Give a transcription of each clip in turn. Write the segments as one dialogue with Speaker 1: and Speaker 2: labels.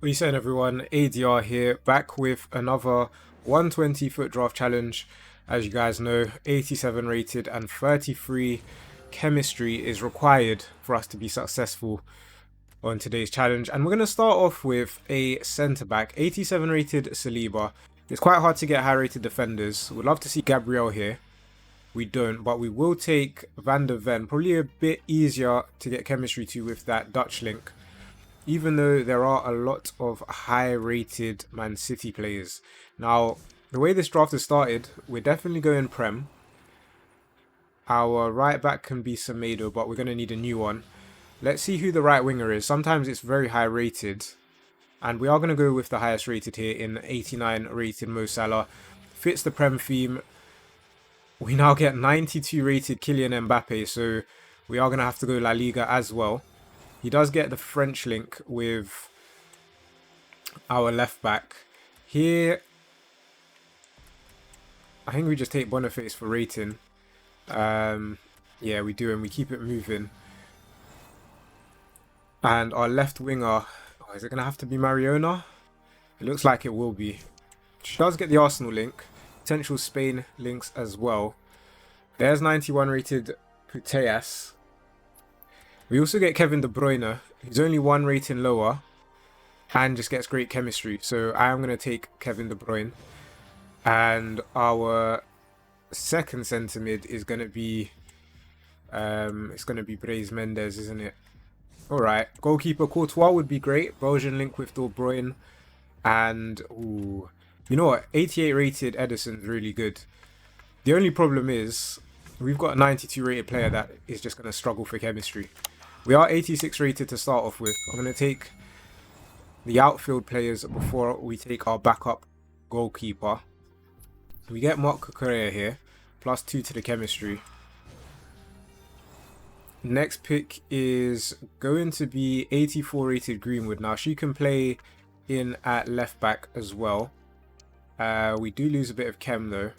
Speaker 1: What are you saying, everyone? ADR here, back with another 120 foot draft challenge. As you guys know, 87 rated and 33 chemistry is required for us to be successful on today's challenge. And we're going to start off with a centre back, 87 rated Saliba. It's quite hard to get high rated defenders. We'd love to see Gabriel here. We don't, but we will take Van der Ven. Probably a bit easier to get chemistry to with that Dutch link, even though there are a lot of high-rated Man City players. Now, the way this draft has started, we're definitely going Prem. Our right back can be Semedo, but we're going to need a new one. Let's see who the right winger is. Sometimes it's very high-rated, and we are going to go with the highest rated here in 89 rated Mo Salah. Fits the Prem theme. We now get 92 rated Kylian Mbappe, so we are going to have to go La Liga as well. He does get the French link with our left back. Here, I think we just take Boniface for rating. Yeah, we do, and we keep it moving. And our left winger, is it going to have to be Mariona? It looks like it will be. She does get the Arsenal link. Potential Spain links as well. There's 91 rated Putellas. We also get Kevin De Bruyne. He's only one rating lower and just gets great chemistry. So I am going to take Kevin De Bruyne. And our second centre mid is going to be it's going to be Brais Mendes, isn't it? Alright, goalkeeper Courtois would be great. Belgian link with De Bruyne. And ooh, you know what? 88 rated Ederson's really good. The only problem is we've got a 92 rated player that is just going to struggle for chemistry. We are 86 rated to start off with. I'm going to take the outfield players before we take our backup goalkeeper. We get Marc Cucurella here, +2 to the chemistry. Next pick is going to be 84 rated Greenwood. Now she can play in at left back as well. We do lose a bit of chem though.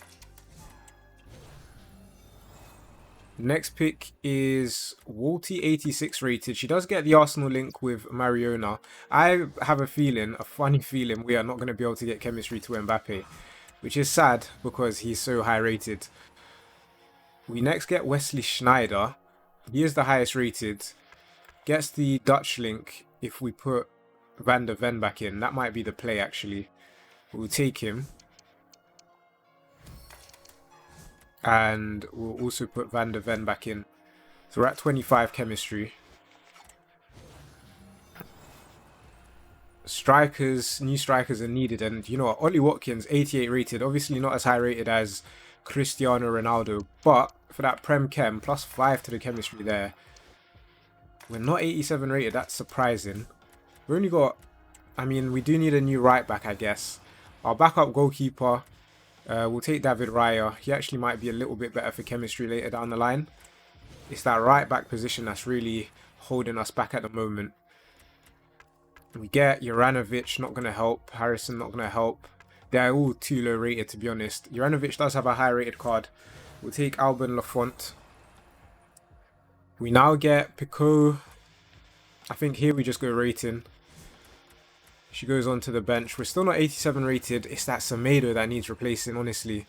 Speaker 1: Next pick is Walty, 86 rated. She does get the Arsenal link with Mariona. I have a feeling, a funny feeling, we are not going to be able to get chemistry to Mbappe, which is sad because he's so high rated. We next get Wesley Schneider. He is the highest rated. Gets the Dutch link if we put Van der Ven back in. That might be the play actually. We'll take him. And we'll also put Van der Ven back in. So we're at 25 chemistry. Strikers, new strikers are needed. And you know what? Ollie Watkins, 88 rated. Obviously not as high rated as Cristiano Ronaldo. But for that Prem Chem, +5 to the chemistry there. We're not 87 rated. That's surprising. We've only got... I mean, we do need a new right back, I guess. Our backup goalkeeper... we'll take David Raya. He actually might be a little bit better for chemistry later down the line. It's that right back position that's really holding us back at the moment. We get Juranovic, not going to help. Harrison, not going to help. They're all too low rated, to be honest. Juranovic does have a high rated card. We'll take Alban Lafont. We now get Pico. I think here we just go rating. She goes onto the bench. We're still not 87 rated. It's that Semedo that needs replacing, honestly.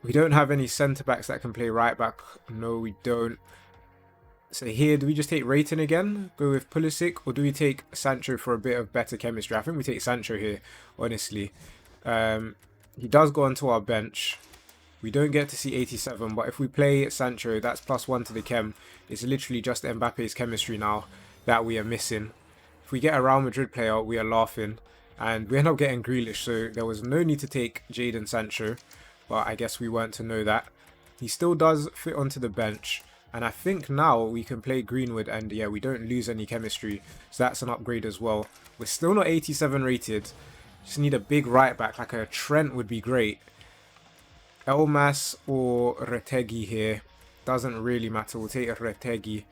Speaker 1: We don't have any centre-backs that can play right-back. No, we don't. So here, do we just take rating again? Go with Pulisic? Or do we take Sancho for a bit of better chemistry? I think we take Sancho here, honestly. He does go onto our bench. We don't get to see 87, but if we play Sancho, that's +1 to the chem. It's literally just Mbappe's chemistry now that we are missing. If we get a Real Madrid player, we are laughing. And we end up getting Grealish, so there was no need to take Jadon Sancho. But I guess we weren't to know that. He still does fit onto the bench. And I think now we can play Greenwood and yeah, we don't lose any chemistry. So that's an upgrade as well. We're still not 87 rated. Just need a big right back, like a Trent would be great. Elmas or Retegi here. Doesn't really matter, we'll take a Retegi.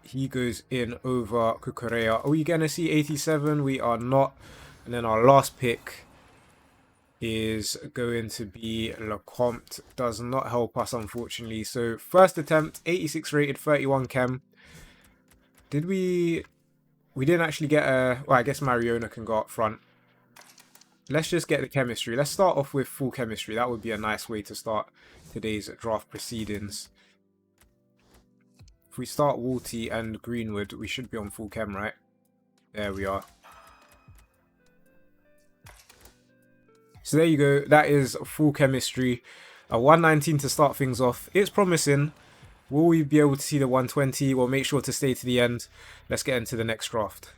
Speaker 1: He goes in over Cucurella. Are we going to see 87? We are not. And then our last pick is going to be Lecomte. Does not help us, unfortunately. So first attempt, 86 rated, 31 chem. Did we We didn't actually get a... Well, I guess Mariona can go up front. Let's just get the chemistry. Let's start off with full chemistry. That would be a nice way to start today's draft proceedings. If we start Walty and Greenwood, we should be on full chem, right? There we are. So there you go. That is full chemistry. A 119 to start things off. It's promising. Will we be able to see the 120? We'll make sure to stay to the end. Let's get into the next draft.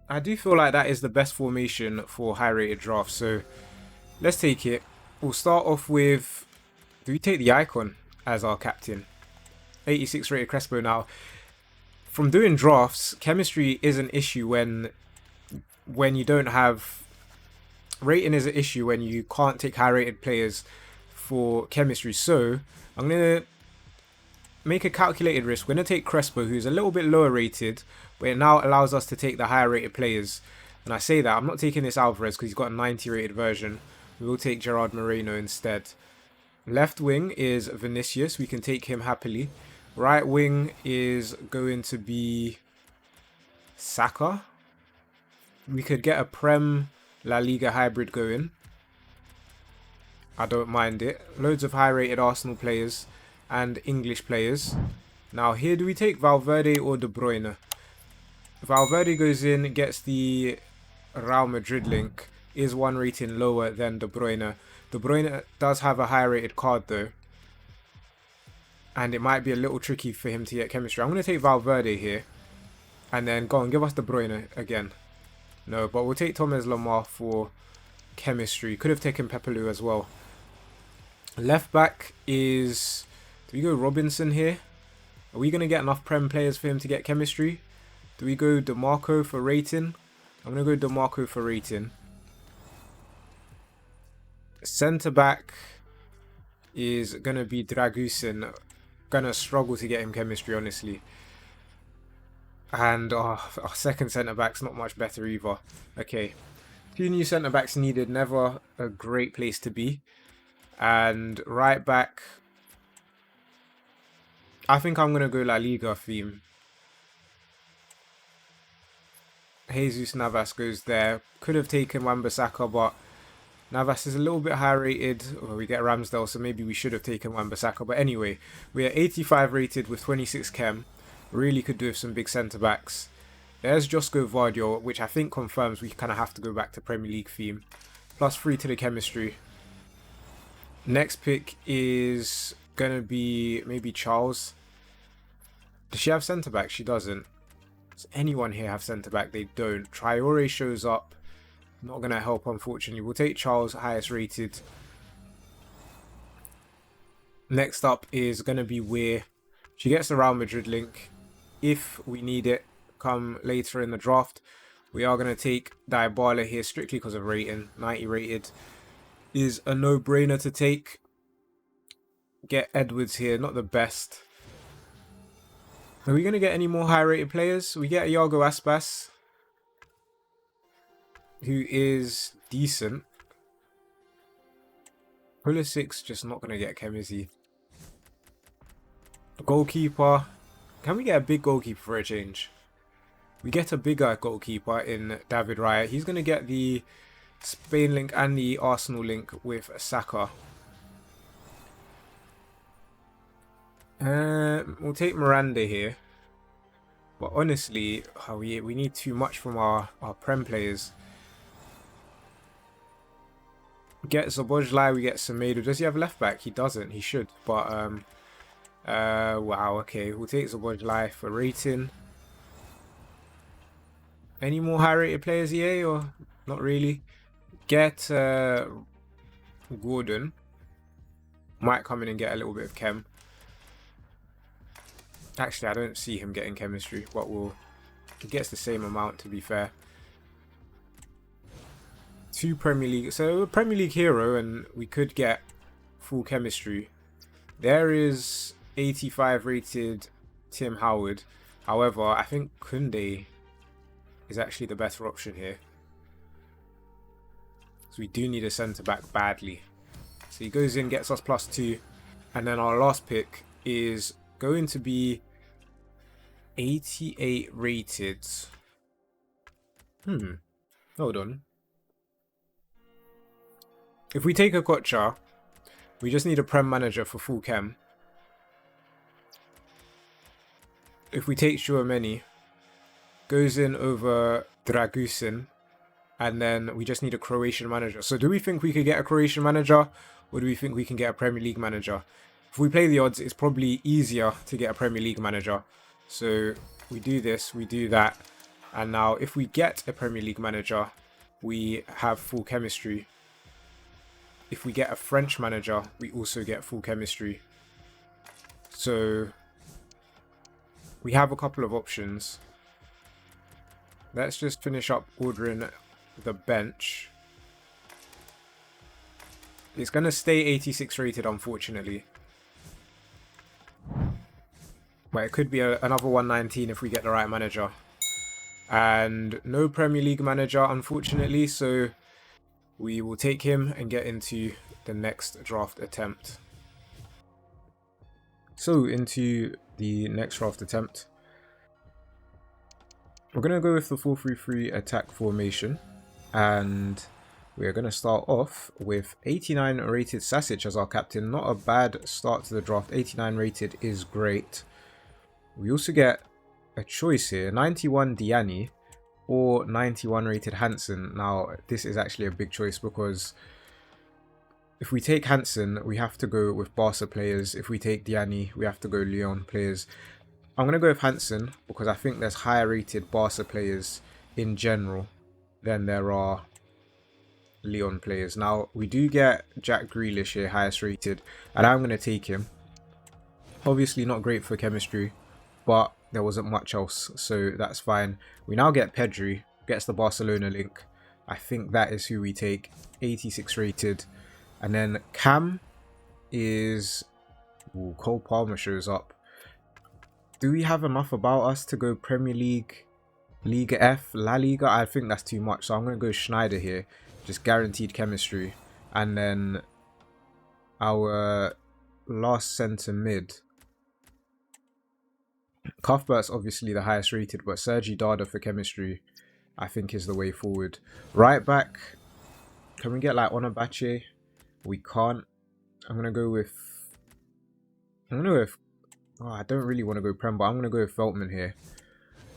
Speaker 1: I do feel like that is the best formation for high rated drafts. So let's take it. We'll start off with... Do we take the Icon as our captain? 86 rated Crespo now. From doing drafts, chemistry is an issue when you don't have... Rating is an issue when you can't take high rated players for chemistry. So I'm going to make a calculated risk. We're going to take Crespo, who's a little bit lower rated, but it now allows us to take the higher rated players. And I say that, I'm not taking this Alvarez because he's got a 90 rated version. We will take Gerard Moreno instead. Left wing is Vinicius. We can take him happily. Right wing is going to be Saka. We could get a Prem La Liga hybrid going. I don't mind it. Loads of high rated Arsenal players and English players. Now here, do we take Valverde or De Bruyne? Valverde goes in, gets the Real Madrid link. Is one rating lower than De Bruyne. De Bruyne does have a high rated card though. And it might be a little tricky for him to get chemistry. I'm going to take Valverde here. And then go on, give us De Bruyne again. No, but we'll take Thomas Lemar for chemistry. Could have taken Pepelu as well. Left back is... Do we go Robinson here? Are we going to get enough Prem players for him to get chemistry? Do we go DeMarco for rating? I'm going to go DeMarco for rating. Centre back is going to be Dragusin. Going to struggle to get him chemistry, honestly. And our second centre back's not much better either. Okay. 2 new centre backs needed. Never a great place to be. And right back, I think I'm going to go La Liga theme. Jesus Navas goes there. Could have taken Wan-Bissaka, but Navas is a little bit high rated. Well, we get Ramsdale, so maybe we should have taken Wan-Bissaka. But anyway, we are 85 rated with 26 chem. Really could do with some big centre backs. There's Josko Vardio, which I think confirms we kind of have to go back to Premier League theme. +3 to the chemistry. Next pick is going to be maybe Charles. Does she have centre back? She doesn't. Does anyone here have centre back? They don't. Traore shows up. Not going to help, unfortunately. We'll take Charles, highest rated. Next up is going to be Weir. She gets the Real Madrid link. If we need it come later in the draft, we are going to take Dybala here strictly because of rating. 90 rated is a no-brainer to take. Get Edwards here, not the best. Are we going to get any more high-rated players? We get Iago Aspas, who is decent. Pulisic's just not going to get chem, is he? Goalkeeper. Can we get a big goalkeeper for a change? We get a bigger goalkeeper in David Raya. He's going to get the Spain link and the Arsenal link with Saka. We'll take Miranda here. But honestly, we need too much from our Prem players. Get Szoboszlai, we get Semedo. Does he have left back? He doesn't. He should. But, wow, okay. We'll take Szoboszlai for rating. Any more high rated players EA or not really? Get Gordon. Might come in and get a little bit of chem. Actually, I don't see him getting chemistry, but he gets the same amount, to be fair. 2 Premier League. So, a Premier League hero, and we could get full chemistry. There is 85 rated Tim Howard. However, I think Koundé is actually the better option here. So we do need a centre-back badly. So he goes in, gets us +2. And then our last pick is going to be 88 rated. Hold on. If we take a Gotcha, we just need a Prem manager for full chem. If we take Shuameni, goes in over Dragusin, and then we just need a Croatian manager. So do we think we could get a Croatian manager, or do we think we can get a Premier League manager? If we play the odds, it's probably easier to get a Premier League manager. So we do this, we do that, and now if we get a Premier League manager, we have full chemistry. If we get a French manager, we also get full chemistry. So we have a couple of options. Let's just finish up ordering the bench. It's going to stay 86 rated, unfortunately. But it could be another 119 if we get the right manager. And no Premier League manager, unfortunately, so we will take him and get into the next draft attempt. So, into the next draft attempt. We're going to go with the 4-3-3 attack formation. And we're going to start off with 89 rated Sasic as our captain. Not a bad start to the draft. 89 rated is great. We also get a choice here. 91 Diani or 91 rated Hansen. Now, this is actually a big choice because if we take Hansen, we have to go with Barca players. If we take Diani, we have to go Lyon players. I'm going to go with Hansen because I think there's higher rated Barca players in general than there are Lyon players. Now, we do get Jack Grealish here, highest rated, and I'm going to take him. Obviously not great for chemistry, but there wasn't much else, so that's fine. We now get Pedri, gets the Barcelona link. I think that is who we take, 86 rated. And then Cam is... Ooh, Cole Palmer shows up. Do we have enough about us to go Premier League, Liga F, La Liga? I think that's too much, so I'm going to go Schneider here. Just guaranteed chemistry. And then our last centre mid. Cuthbert's obviously the highest rated, but Sergi Dada for chemistry, I think, is the way forward. Right back, can we get like Onabache? We can't. I'm going to go with... Oh, I don't really want to go Prem, but I'm going to go with Veltman here.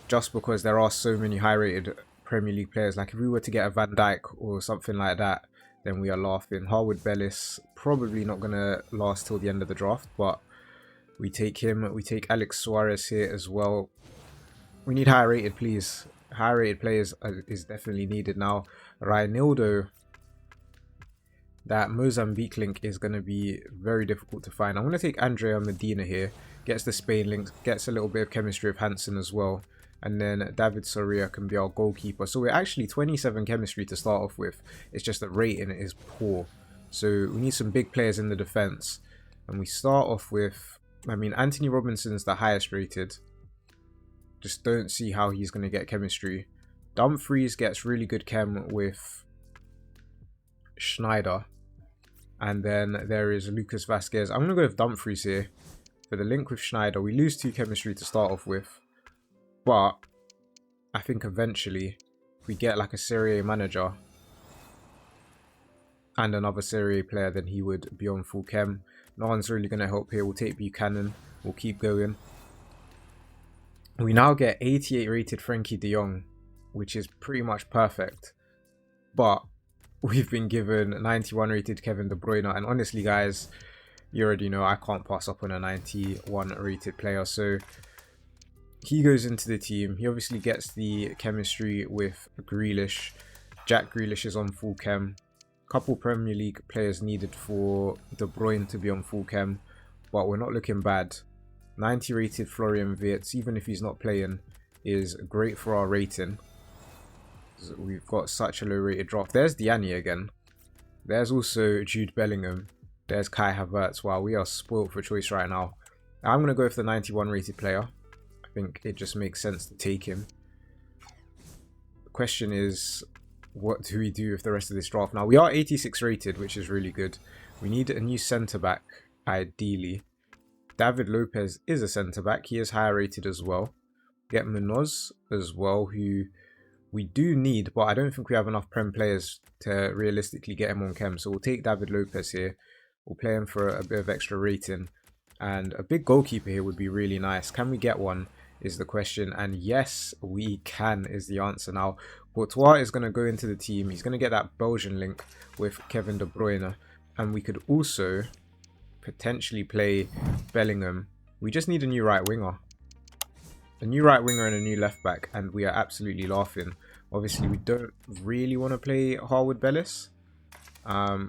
Speaker 1: Just because there are so many high-rated Premier League players. Like, if we were to get a Van Dijk or something like that, then we are laughing. Harwood Bellis, probably not going to last till the end of the draft, but we take him. We take Alex Suarez here as well. We need high-rated, please. High-rated players is definitely needed now. Reinildo, that Mozambique link is going to be very difficult to find. I'm going to take Andrea Medina here. Gets the Spain link, gets a little bit of chemistry of Hansen as well. And then David Soria can be our goalkeeper. So we're actually 27 chemistry to start off with. It's just that rating is poor. So we need some big players in the defense. And we start off with, I mean, Anthony Robinson's the highest rated. Just don't see how he's going to get chemistry. Dumfries gets really good chem with Schneider. And then there is Lucas Vasquez. I'm going to go with Dumfries here. For the link with Schneider, we lose 2 chemistry to start off with. But I think eventually, if we get like a Serie A manager and another Serie A player, then he would be on full chem. No one's really going to help here. We'll take Buchanan. We'll keep going. We now get 88 rated Frankie de Jong, which is pretty much perfect. But we've been given 91 rated Kevin De Bruyne. And honestly, guys, you already know I can't pass up on a 91 rated player. So he goes into the team. He obviously gets the chemistry with Grealish. Jack Grealish is on full chem. Couple Premier League players needed for De Bruyne to be on full chem. But we're not looking bad. 90 rated Florian Wirtz, even if he's not playing, is great for our rating. We've got such a low rated draft. There's Diani again. There's also Jude Bellingham. There's Kai Havertz. Wow, we are spoilt for choice right now. I'm going to go for the 91 rated player. I think it just makes sense to take him. The question is, what do we do with the rest of this draft? Now, we are 86 rated, which is really good. We need a new centre-back, ideally. David Lopez is a centre-back. He is higher rated as well. Get Munoz as well, who we do need, but I don't think we have enough Prem players to realistically get him on chem. So we'll take David Lopez here. We'll play him for a bit of extra rating. And a big goalkeeper here would be really nice. Can we get one is the question. And yes, we can is the answer. Now, Courtois is going to go into the team. He's going to get that Belgian link with Kevin De Bruyne. And we could also potentially play Bellingham. We just need a new right winger. A new right winger and a new left back. And we are absolutely laughing. Obviously, we don't really want to play Harwood Bellis.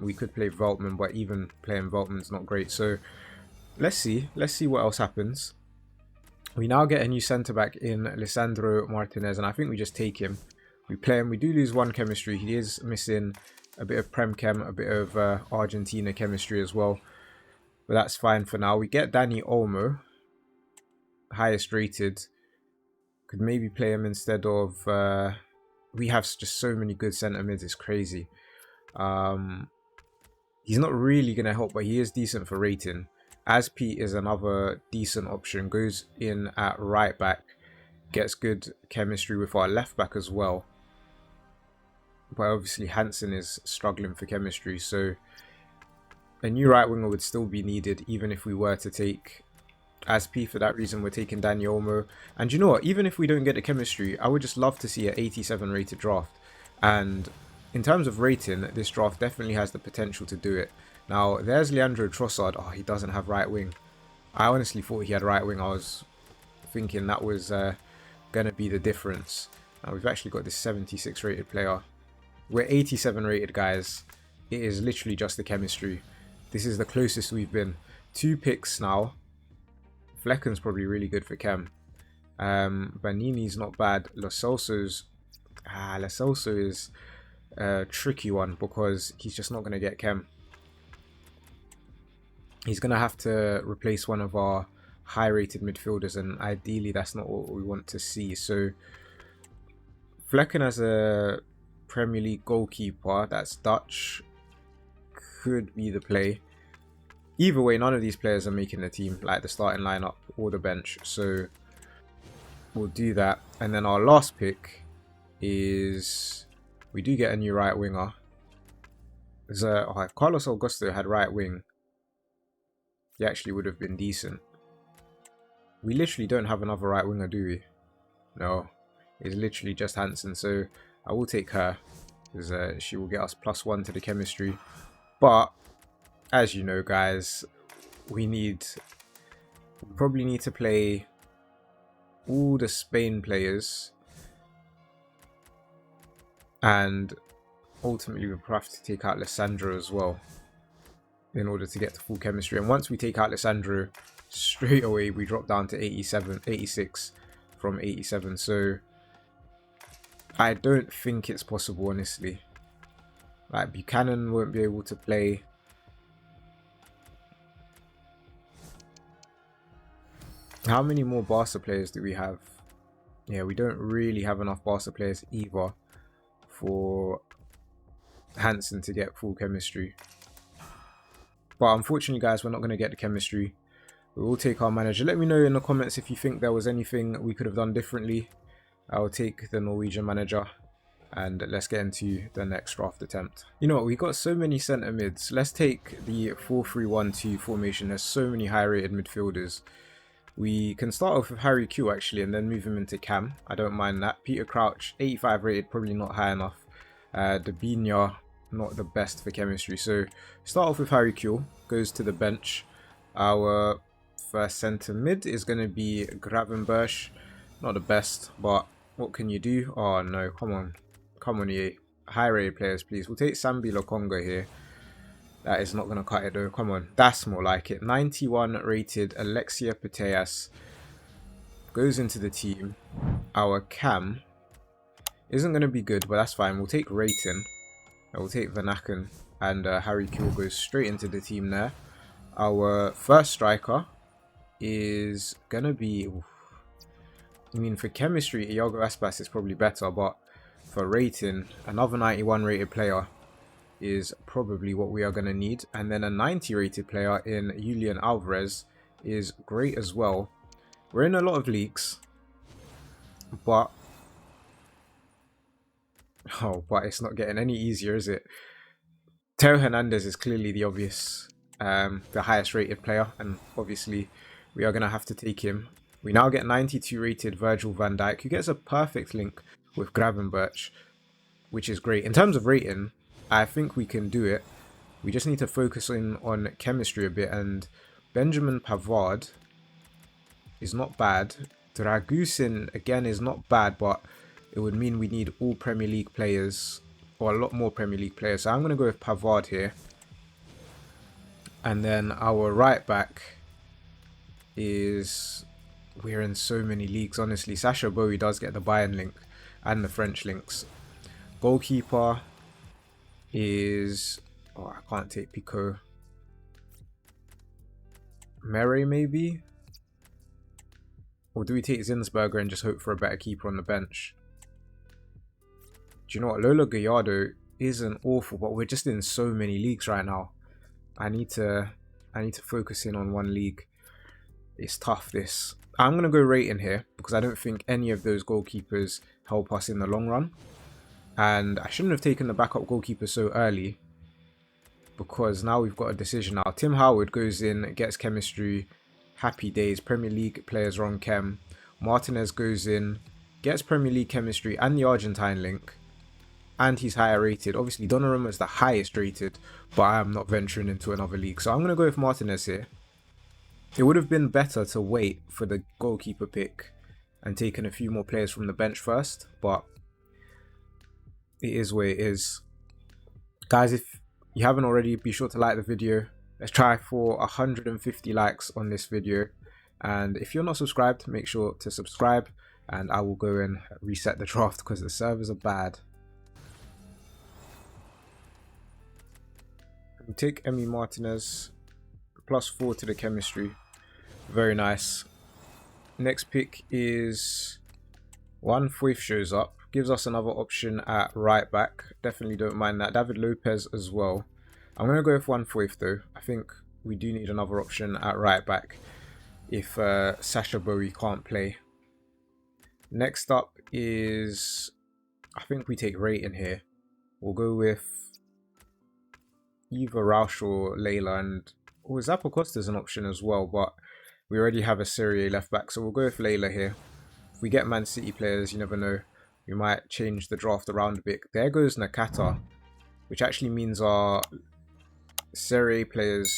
Speaker 1: We could play Veltman, but even playing Veltman's not great. So let's see what else happens. We now get a new centre back in Lisandro Martinez, and I think we just take him. We play him. We do lose one chemistry. He is missing a bit of Prem Chem, a bit of Argentina chemistry as well, but that's fine for now. We get Dani Olmo, highest rated. Could maybe play him instead of we have just so many good centre mids, it's crazy. He's not really going to help, but he is decent for rating. Aspi is another decent option. Goes in at right back. Gets good chemistry with our left back as well. But obviously Hansen is struggling for chemistry. So a new right winger would still be needed even if we were to take Aspi. For that reason, we're taking Dani Olmo. And you know what? Even if we don't get the chemistry, I would just love to see an 87 rated draft. And in terms of rating, this draft definitely has the potential to do it. Now, there's Leandro Trossard. Oh, he doesn't have right wing. I honestly thought he had right wing. I was thinking that was going to be the difference. Now, we've actually got this 76 rated player. We're 87 rated, guys. It is literally just the chemistry. This is the closest we've been. 2 picks now. Flecken's probably really good for chem. Banini's not bad. Lo Celso's... Lo Celso is a tricky one because he's just not going to get chem. He's going to have to replace one of our high-rated midfielders, and ideally that's not what we want to see. So Flecken as a Premier League goalkeeper, that's Dutch, could be the play. Either way, none of these players are making the team, like the starting lineup or the bench. So we'll do that. And then our last pick is... we do get a new right winger. There's Carlos Augusto had right wing. He actually would have been decent. We literally don't have another right winger, do we? No. It's literally just Hansen. So I will take her. Because she will get us +1 to the chemistry. But, as you know, guys, we probably need to play all the Spain players. And ultimately we'll have to take out Lissandro as well in order to get to full chemistry. And once we take out Lissandro, straight away we drop down to 86 from 87. So I don't think it's possible, honestly. Like, Buchanan won't be able to play. How many more Barca players do we have? Yeah, we don't really have enough Barca players either for Hansen to get full chemistry. But unfortunately, guys, we're not going to get the chemistry. We will take our manager. Let me know in the comments if you think there was anything we could have done differently. I'll take the Norwegian manager. And let's get into the next draft attempt. You know what? We got so many centre mids. Let's take the 4-3-1-2 formation. There's so many high-rated midfielders. We can start off with Harry Q, actually, and then move him into Cam. I don't mind that. Peter Crouch, 85 rated, probably not high enough. Dabinia, not the best for chemistry. So start off with Harry Q, goes to the bench. Our first centre mid is going to be Gravenberch. Not the best, but what can you do? Oh no, come on. Come on, EA. High rated players, please. We'll take Sambi Lokonga here. That is not going to cut it though. Come on. That's more like it. 91 rated Alexia Putellas goes into the team. Our Cam isn't going to be good, but that's fine. We'll take Rayton. We'll take Van Aken. And Harry Kuehl goes straight into the team there. Our first striker is going to be... I mean, for chemistry, Iago Aspas is probably better, but for rating, another 91 rated player is probably what we are going to need. And then a 90 rated player in Julian Alvarez is great as well. We're in a lot of leagues, but Oh, but it's not getting any easier, is it? Teo Hernandez is clearly the obvious, the highest rated player, and obviously we are going to have to take him. We now get 92 rated Virgil van Dijk, who gets a perfect link with Gravenberch, which is great. In terms of rating, I think we can do it. We just need to focus on chemistry a bit, and Benjamin Pavard is not bad. Dragusin, again, is not bad, but it would mean we need all Premier League players, or a lot more Premier League players. So I'm going to go with Pavard here. And then our right back is... We're in so many leagues, honestly. Sacha Boey does get the Bayern link and the French links. Goalkeeper is... Oh, I can't take Pico. Mere, maybe? Or do we take Zinsberger and just hope for a better keeper on the bench? Do you know what? Lola Gallardo isn't awful, but we're just in so many leagues right now. I need to focus in on one league. It's tough, this. I'm going to go rating here because I don't think any of those goalkeepers help us in the long run. And I shouldn't have taken the backup goalkeeper so early, because now we've got a decision now. Tim Howard goes in, gets chemistry, happy days. Premier League players are on chem. Martinez goes in, gets Premier League chemistry and the Argentine link, and he's higher rated. Obviously Donnarumma is the highest rated, but I am not venturing into another league, so I'm going to go with Martinez here. It would have been better to wait for the goalkeeper pick and taken a few more players from the bench first, but it is what it is. Guys, if you haven't already, be sure to like the video. Let's try for 150 likes on this video. And if you're not subscribed, make sure to subscribe. And I will go and reset the draft because the servers are bad. We take Emi Martinez. +4 to the chemistry. Very nice. Next pick is... Juan Foyth shows up. Gives us another option at right back. Definitely don't mind that. David Lopez as well. I'm going to go with Juan Foyth though. I think we do need another option at right back if Sacha Boey can't play. Next up is... I think we take rating here. We'll go with either Rausch or Layla, and... Oh, Zappacosta's an option as well, but we already have a Serie A left back, so we'll go with Layla here. If we get Man City players, you never know. We might change the draft around a bit. There goes Nakata, which actually means our Serie A players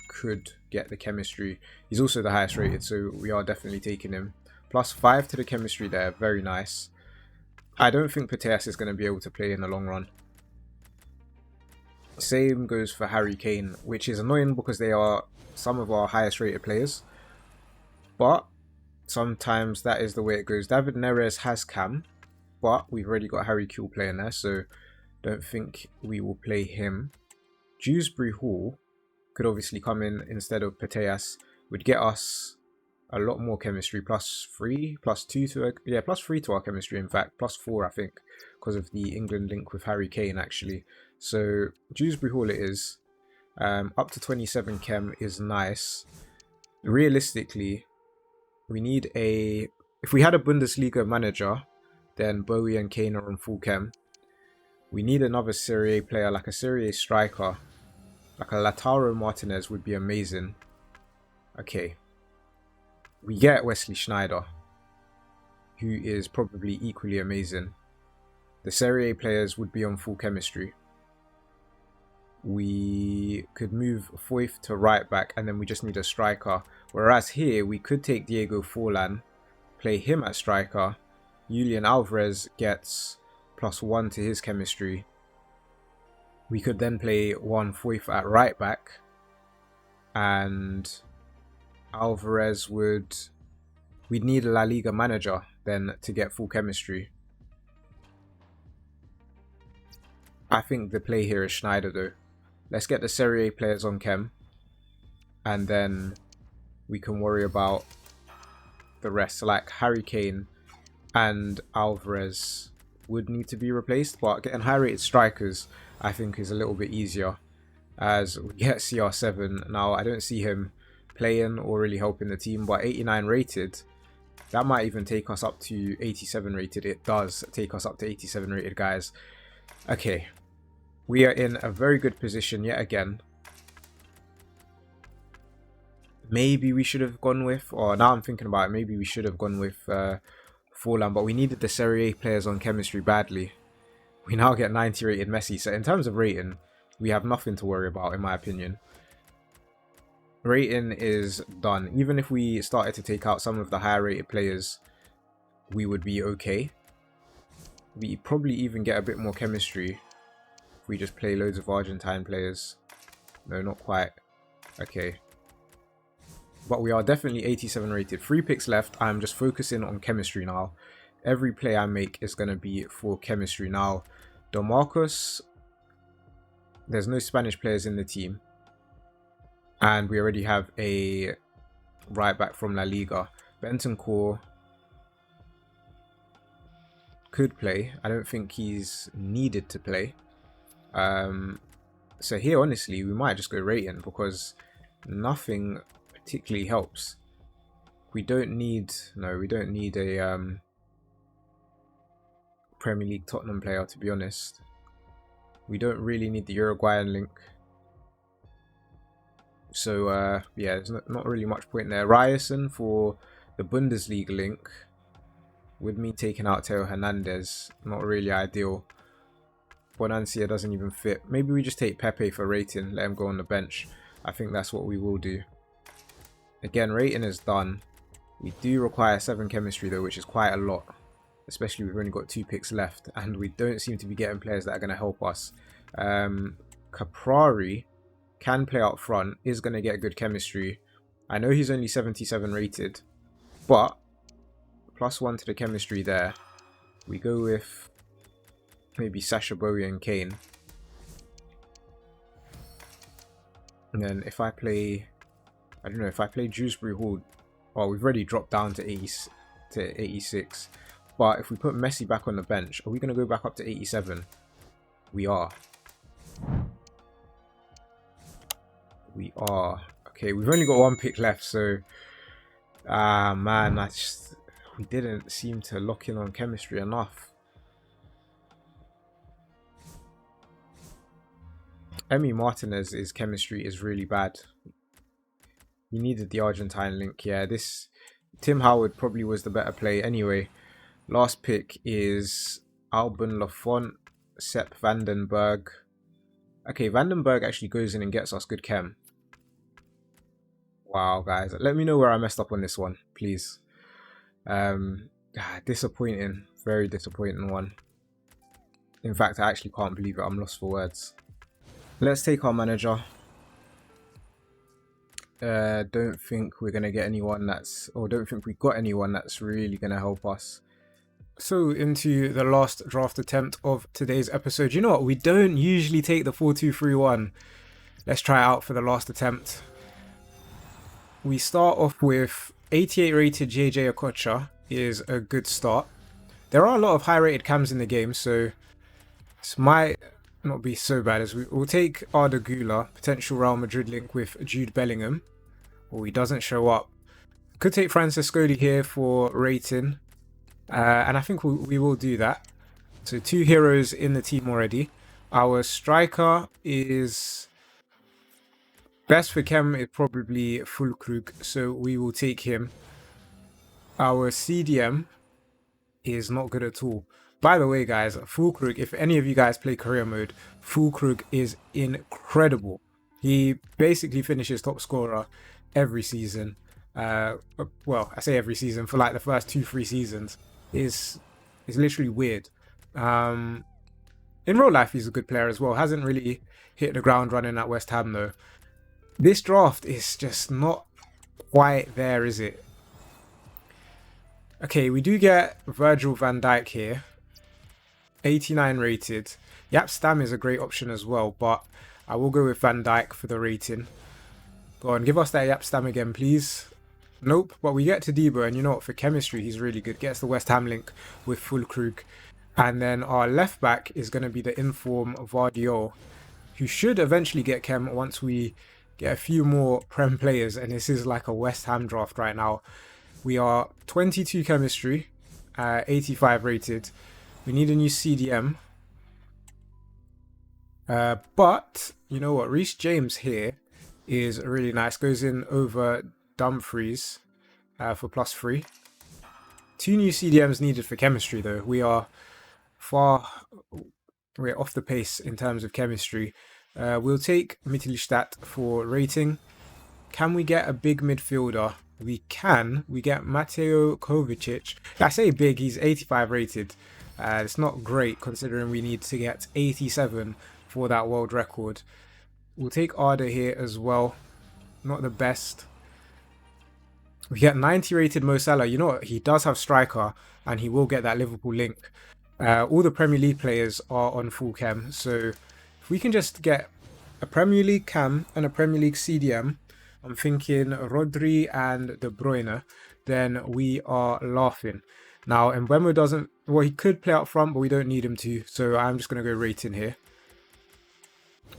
Speaker 1: could get the chemistry. He's also the highest rated, so we are definitely taking him. +5 to the chemistry there. Very nice. I don't think Nepenthez is going to be able to play in the long run. Same goes for Harry Kane, which is annoying because they are some of our highest rated players. But sometimes that is the way it goes. David Neres has cam, but we've already got Harry Kewell playing there, so don't think we will play him. Dewsbury Hall could obviously come in instead of Nepenthez. Would get us a lot more chemistry. +3, +2 to... Yeah, +3 to our chemistry, in fact. +4, I think, because of the England link with Harry Kane, actually. So, Dewsbury Hall it is. Up to 27 chem is nice. Realistically, we need a... If we had a Bundesliga manager, then Bowie and Kane are on full chem. We need another Serie A player, like a Serie A striker. Like a Lautaro Martinez would be amazing. Okay. We get Wesley Sneijder, who is probably equally amazing. The Serie A players would be on full chemistry. We could move Foyth to right back, and then we just need a striker. Whereas here, we could take Diego Forlan, play him at striker. Julian Alvarez gets +1 to his chemistry. We could then play Juan Foyth at right back, and Alvarez would... We'd need a La Liga manager then to get full chemistry. I think the play here is Sneijder though. Let's get the Serie A players on chem, and then we can worry about the rest. Like Harry Kane and Alvarez would need to be replaced, but getting high rated strikers I think is a little bit easier, as we get CR7. Now I don't see him playing or really helping the team, but 89 rated, that might even take us up to 87 rated. It does take us up to 87 rated, guys. Okay, we are in a very good position yet again. Maybe we should have gone with, or now I'm thinking about it, maybe we should have gone with Forlan, but we needed the Serie A players on chemistry badly. We now get 90 rated Messi, so in terms of rating, we have nothing to worry about, in my opinion. Rating is done. Even if we started to take out some of the higher rated players, we would be okay. We probably even get a bit more chemistry if we just play loads of Argentine players. No, not quite. Okay. But we are definitely 87 rated. 3 picks left. I'm just focusing on chemistry now. Every play I make is going to be for chemistry. Now, DeMarcus, there's no Spanish players in the team. And we already have a right back from La Liga. Bentancur could play. I don't think he's needed to play. So here, honestly, we might just go rating because nothing particularly helps. We don't need, no, we don't need a Premier League Tottenham player, to be honest. We don't really need the Uruguayan link. So yeah, there's not really much point there. Ryerson for the Bundesliga link. With me taking out Theo Hernandez, not really ideal. Bonancia doesn't even fit. Maybe we just take Pepe for rating, let him go on the bench. I think that's what we will do. Again, rating is done. We do require 7 chemistry though, which is quite a lot. Especially we've only got 2 picks left and we don't seem to be getting players that are going to help us. Caprari can play up front, is going to get good chemistry. I know he's only 77 rated, but +1 to the chemistry there. We go with maybe Sacha Bowie and Kane. And then if I play, I don't know, if I play Dewsbury Hall, well, we've already dropped down to 86. But if we put Messi back on the bench, are we going to go back up to 87? We are. We are. Okay, we've only got 1 pick left, so man, we didn't seem to lock in on chemistry enough. Emi Martinez's chemistry is really bad. We needed the Argentine link. Yeah, this Tim Howard probably was the better play. Anyway, last pick is Alban Lafont, Sepp Vandenberg. Okay, Vandenberg actually goes in and gets us good chem. Wow, guys. Let me know where I messed up on this one, please. Disappointing. Very disappointing one. In fact, I actually can't believe it. I'm lost for words. Let's take our manager. Don't think we're going to get anyone that's... Or don't think we got anyone that's really going to help us. So into the last draft attempt of today's episode. You know what? We don't usually take the 4-2-3-1. Let's try it out for the last attempt. We start off with 88 rated JJ Okocha is a good start. There are a lot of high rated cams in the game, so this might not be so bad. As we'll take Arda Güler, potential Real Madrid link with Jude Bellingham, or he doesn't show up. Could take Francescoli here for rating, and I think we will do that. So 2 heroes in the team already. Our striker is... Best for chem is probably Fulkrug, so we will take him. Our CDM is not good at all. By the way, guys, Fulkrug, if any of you guys play career mode, Fulkrug is incredible. He basically finishes top scorer every season. Well, I say every season, for like the first 2-3 seasons. It's literally weird. In real life, he's a good player as well. Hasn't really hit the ground running at West Ham though. This draft is just not quite there, is it? Okay, we do get Virgil van Dijk here. 89 rated. Yap Stam is a great option as well, but I will go with Van Dijk for the rating. Go on, give us that Yap Stam again, please. Nope, but we get to Debo, and you know what? For chemistry, he's really good. Gets the West Ham link with Fulkrug. And then our left back is going to be the inform Vardiol, who should eventually get chem once we get a few more Prem players, and this is like a West Ham draft right now. We are 22 chemistry, 85 rated. We need a new CDM. But you know what? Reece James here is really nice. Goes in over Dumfries for +3. 2 new CDMs needed for chemistry though. We're off the pace in terms of chemistry. We'll take Mittelstadt for rating. Can we get a big midfielder? We can. We get Mateo Kovacic. I say big, he's 85 rated. It's not great considering we need to get 87 for that world record. We'll take Arda here as well. Not the best. We get 90 rated Mo Salah. You know what? He does have striker and he will get that Liverpool link. All the Premier League players are on full chem. So if we can just get a Premier League cam and a Premier League CDM, I'm thinking Rodri and De Bruyne, then we are laughing. Now, Mbeumo doesn't, well, he could play up front, but we don't need him to. So I'm just going to go rating here.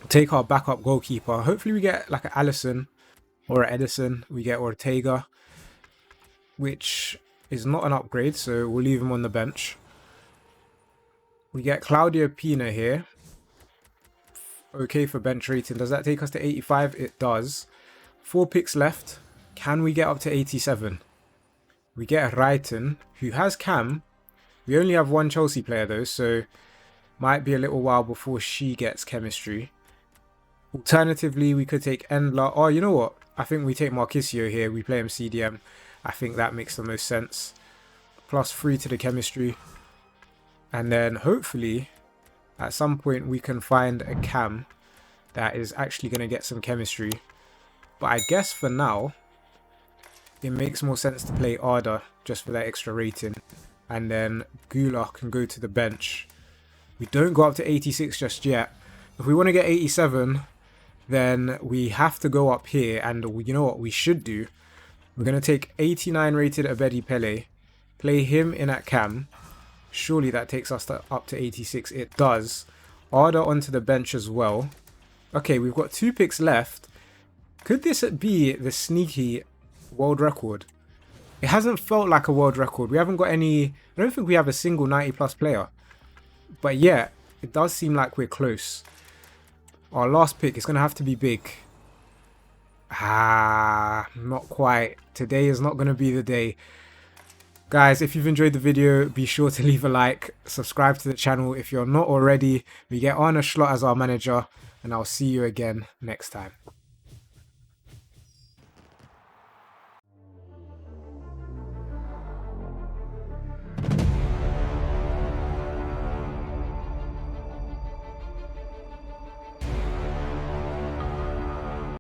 Speaker 1: Take our backup goalkeeper. Hopefully we get like an Alisson or an Edison. We get Ortega, which is not an upgrade, so we'll leave him on the bench. We get Claudio Pina here. Okay for bench rating. Does that take us to 85? It does. 4 picks left. Can we get up to 87? We get Reiten, who has cam. We only have 1 Chelsea player though, so might be a little while before she gets chemistry. Alternatively, we could take Endler. Oh, you know what? I think we take Marquisio here. We play him CDM. I think that makes the most sense. +3 to the chemistry. And then hopefully at some point we can find a cam that is actually going to get some chemistry. But I guess for now, it makes more sense to play Arda just for that extra rating. And then Gula can go to the bench. We don't go up to 86 just yet. If we want to get 87, then we have to go up here. And you know what we should do? We're going to take 89 rated Abedi Pele, play him in at cam. Surely that takes us up to 86. It does. Arda onto the bench as well. Okay, we've got 2 picks left. Could this be the sneaky world record? It hasn't felt like a world record. We haven't got any... I don't think we have a single 90+ player. But yeah, it does seem like we're close. Our last pick is going to have to be big. Not quite. Today is not going to be the day. Guys, if you've enjoyed the video, be sure to leave a like, subscribe to the channel if you're not already. We get Arne Slot as our manager, and I'll see you again next time.